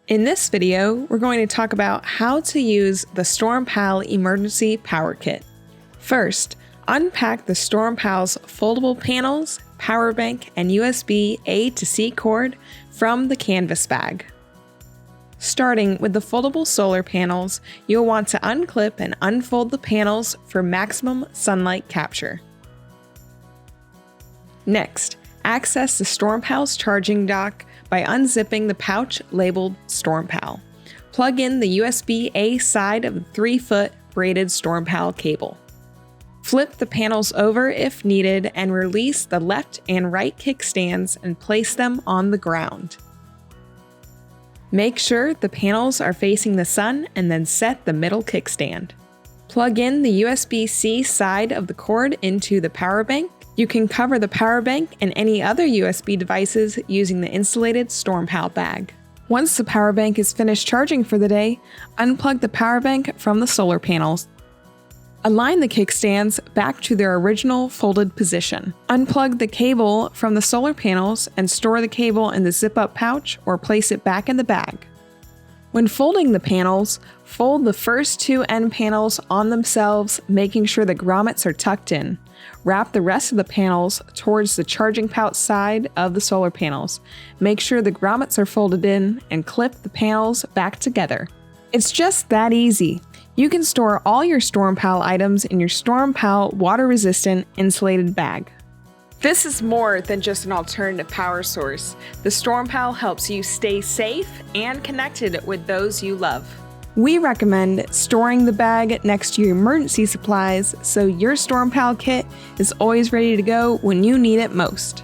In this video, we're going to talk about how to use the StormPal Emergency Power Kit. First, unpack the StormPal's foldable panels, power bank, and USB A to C cord from the canvas bag. Starting with the foldable solar panels, you'll want to unclip and unfold the panels for maximum sunlight capture. Next, access the StormPal's charging dock by unzipping the pouch labeled StormPal. Plug in the USB-A side of the 3-foot braided StormPal cable. Flip the panels over if needed and release the left and right kickstands and place them on the ground. Make sure the panels are facing the sun and then set the middle kickstand. Plug in the USB-C side of the cord into the power bank. You can cover the power bank and any other USB devices using the insulated StormPal bag. Once the power bank is finished charging for the day, unplug the power bank from the solar panels. Align the kickstands back to their original folded position. Unplug the cable from the solar panels and store the cable in the zip-up pouch or place it back in the bag. When folding the panels, fold the first 2 end panels on themselves, making sure the grommets are tucked in. Wrap the rest of the panels towards the charging pouch side of the solar panels. Make sure the grommets are folded in and clip the panels back together. It's just that easy. You can store all your StormPal items in your StormPal water-resistant insulated bag. This is more than just an alternative power source. The StormPal helps you stay safe and connected with those you love. We recommend storing the bag next to your emergency supplies so your StormPal kit is always ready to go when you need it most.